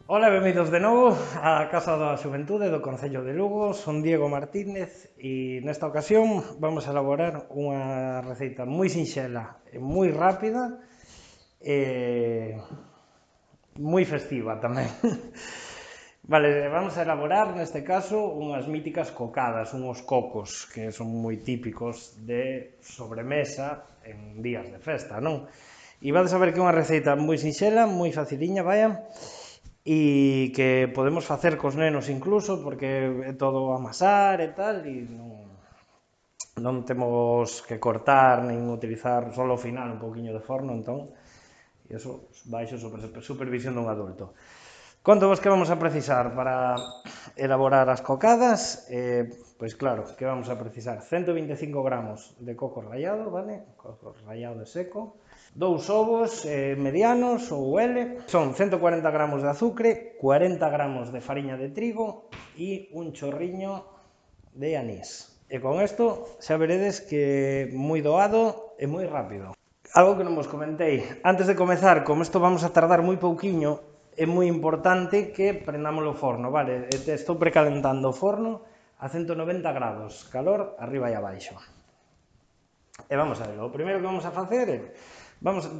Ola, benvidos de novo á Casa da Xuventude do Concello de Lugo. Son Diego Martínez e nesta ocasión vamos a elaborar unha receita moi sinxela e moi rápida e moi festiva tamén. Vale, vamos a elaborar neste caso unhas míticas cocadas, unhos cocos que son moi típicos de sobremesa en días de festa, non? E vades a ver que é unha receita moi sinxela, moi faciliña, vaya, e que podemos facer cos nenos incluso, porque é todo amasar e tal, e non temos que cortar nin utilizar só ao final un poquinho de forno, entón, e iso baixo supervisión dun adulto. Conto vos que vamos a precisar para elaborar as cocadas. Pois claro, que vamos a precisar 125 gramos de coco rallado, vale? Coco rallado e seco. 2 ovos medianos ou L. Son 140 gramos de azúcar, 40 gramos de fariña de trigo e un chorriño de anís. E con isto xa veredes que é moi doado e moi rápido. Algo que non vos comentei, antes de comezar, como isto vamos a tardar moi pouquiño, é moi importante que prendamos o forno, vale? Estou precalentando o forno a 190 grados, calor arriba e abaixo. E vamos a ver, o primeiro que vamos a facer é,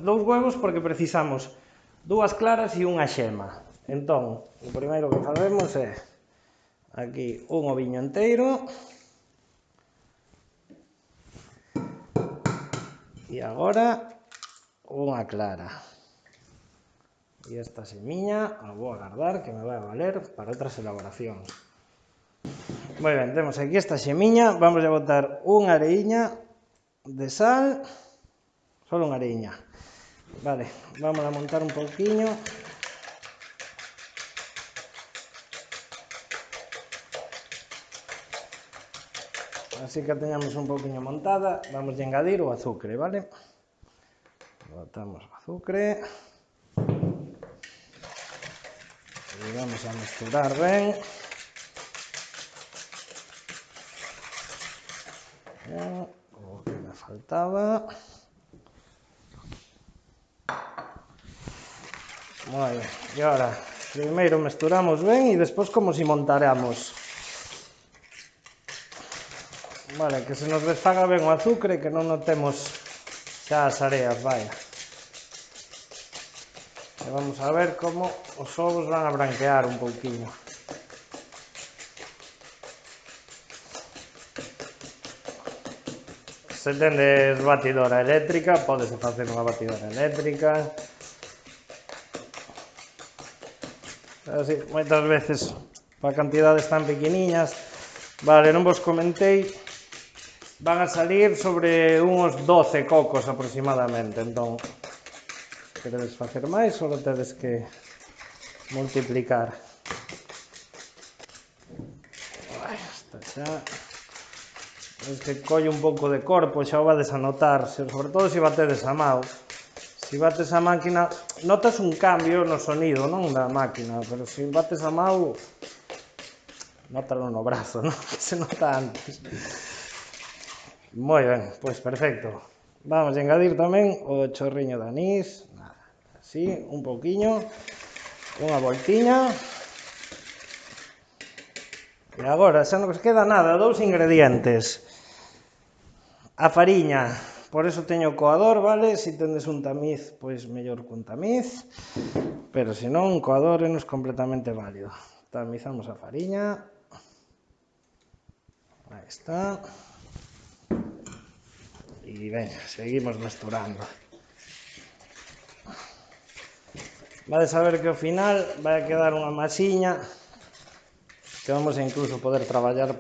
dous huevos porque precisamos 2 claras e unha xema. Entón, o primeiro que facemos é aquí un oviño enteiro e agora unha clara. E esta semiña a vou agardar que me vai a valer para outras elaboracións. Moi ben, temos aquí esta xemiña, vamos a botar unha areiña de sal, só unha areiña. Vale, vamos a montar un pouquiño. Así que teñamos un pouquiño montada, vamos a engadir o azúcar, vale? Botamos o azúcar. E vamos a mesturar ben. O que me faltaba. Moi ben. E agora, primeiro mesturamos ben e despois como si montaremos. Vale, que se nos desfaga ben o azúcar e que non notemos xa as areas, vaya. E vamos a ver como os ovos van a branquear un pouquiño. Se tendes batidora eléctrica, podese facer unha batidora eléctrica. Así, moitas veces, para cantidades tan pequeniñas, vale, non vos comentei, van a salir sobre uns 12 cocos aproximadamente, entón, se queredes facer máis, só tedes que multiplicar. Esta xa, es que colle un pouco de corpo, xa o vades a notar, sobre todo se batedes a mão. Se bates a máquina, notas un cambio no sonido, non da máquina, pero se bates a mão, nótalo no brazo, non? Que se nota antes. Moi ben, pois perfecto. Vamos a engadir tamén o chorriño de anís, así, un pouquiño, unha voltiña. E agora, xa non nos queda nada, 2 ingredientes. A fariña, por eso teño coador, vale? Se tendes un tamiz, pois mellor cun tamiz, pero se non, un coador é nos completamente válido. Tamizamos a fariña. Aí está. E ben, seguimos mesturando. Vades a ver que ao final vai a quedar unha masiña que vamos a incluso poder traballar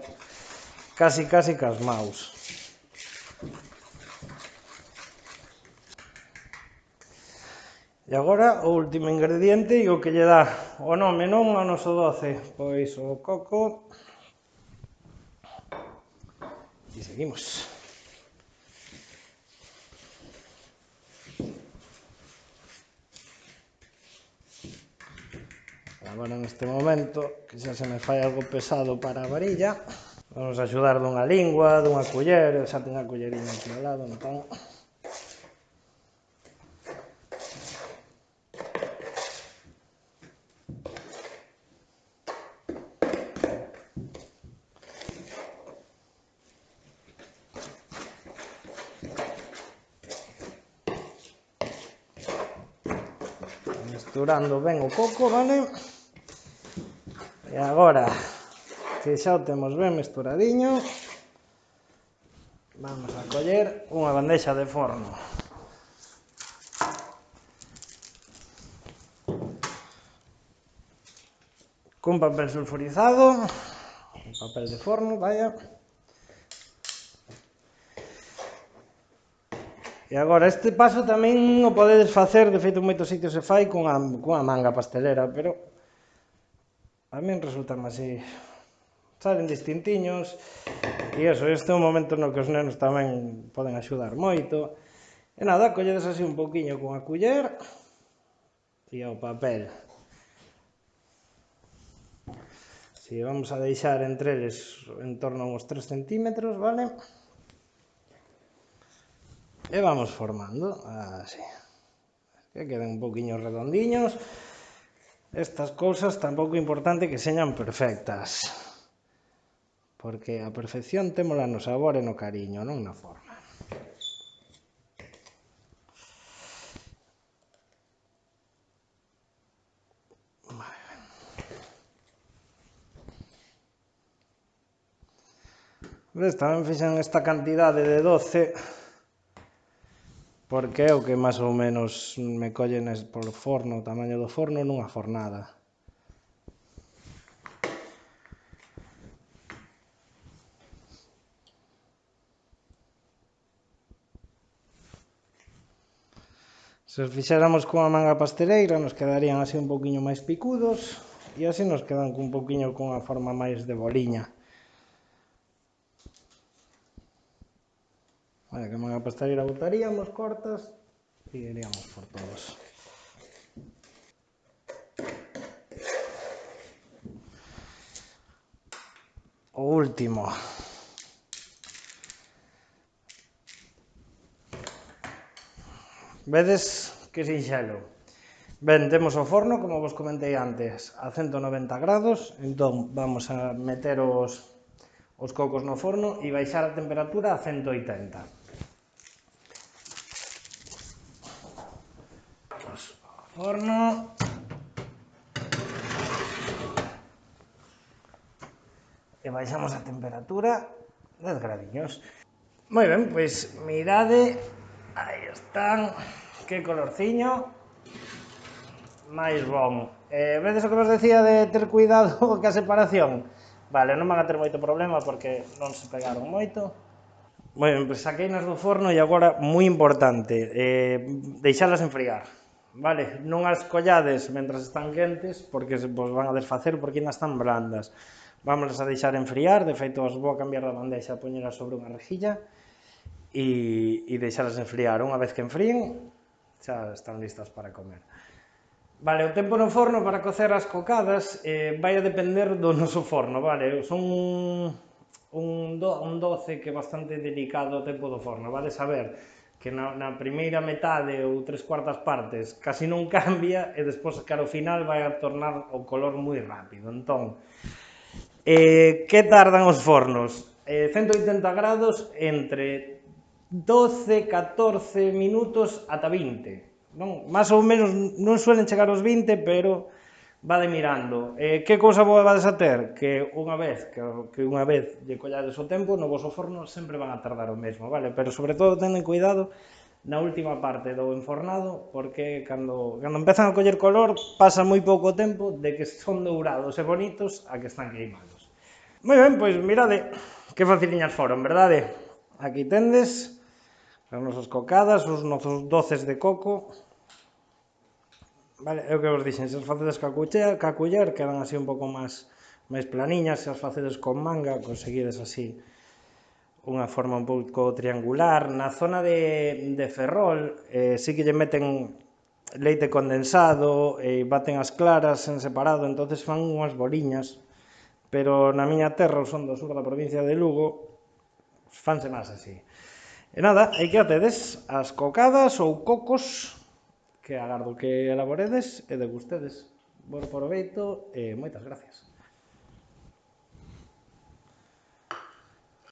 casi cas maus. E agora o último ingrediente e o que lle dá o nome non ao noso doce, pois o coco. E seguimos. Agora neste momento, que xa se me fai algo pesado para a varilla, vamos a axudar dunha lingua, dunha culler, xa teño a culleriña aquí ao lado, entón. mesturando ben o coco, vale? E agora, que xa o temos ben mesturadiño, vamos a coller unha bandexa de forno. Cun papel sulfurizado, un papel de forno, vaya. E agora, este paso tamén o podedes facer, de feito en moitos sitios se fai cunha manga pastelera, pero a min resulta así, salen distintiños, e iso, este é un momento no que os nenos tamén poden axudar moito. E nada, colledes así un pouquiño cunha culler e o papel. Si vamos a deixar entre eles en torno a uns 3 centímetros, vale? E vamos formando, así, que queden un pouquiño redondiños. Estas cousas tampouco é importante que señan perfectas, porque a perfección témola no sabor e no cariño, non na forma. Ves, tamén fixen esta cantidade de 12 porque é o que máis ou menos me collen polo forno, o tamaño do forno nunha fornada. Se os fixéramos cunha manga pasteleira nos quedarían así un pouquiño máis picudos e así nos quedan un pouquiño cunha forma máis de boliña. Vale, que manga pasteleira botaríamos cortas e iríamos por todos. O último. Vedes que sinxelo. Ben, temos o forno, como vos comentei antes, a 190 grados, entón vamos a meter os cocos no forno e baixar a temperatura a 180. Forno. E baixamos a temperatura 10 gradiños. Moi ben, pois mirade, aí están, que colorciño máis bon. Vedes o que vos decía de ter cuidado ca separación? Vale, non van a ter moito problema porque non se pegaron moito. Moi ben, pois saqueinas do forno e agora, moi importante, deixalas enfriar. Vale, non as collades mentras están quentes porque se vos van a desfacer porque ainda están blandas. Vámonos a deixar enfriar, de feito as vou a cambiar da bandexa, poñelas sobre unha rejilla e deixalas enfriar. Unha vez que enfríen, xa están listas para comer. Vale, o tempo no forno para cocer as cocadas vai a depender do noso forno, vale? Son un 12 que é bastante delicado o tempo do forno, vale saber que na primeira metade ou 3/4 partes casi non cambia e despois que ao final vai a tornar o color moi rápido. Entón, que tardan os fornos? 180 grados entre 12-14 minutos ata 20. Non? Más ou menos non suelen chegar aos 20, pero vade mirando. Que cousa boa vades a ter? Que unha vez lle collades o tempo, no voso forno sempre van a tardar o mesmo, vale? Pero sobre todo tenen cuidado na última parte do enfornado, porque cando empezan a coller color pasa moi pouco tempo de que son dourados e bonitos a que están queimados. Moi ben, pois mirade, que faciliñas foron, verdade? Aquí tendes as nosas cocadas, os nosos doces de coco. Vale, é o que vos dixen, se as facedes ca culler quedan así un pouco máis planiñas, se as facedes con manga conseguides así unha forma un pouco triangular. Na zona de Ferrol sí que lle meten leite condensado e baten as claras en separado, entonces fan unhas boliñas, pero na miña terra, o son do sur da provincia de Lugo, fanse máis así. E nada, aí que tedes as cocadas ou cocos que agardo que elaboredes e degustedes. Bo proveito e moitas gracias.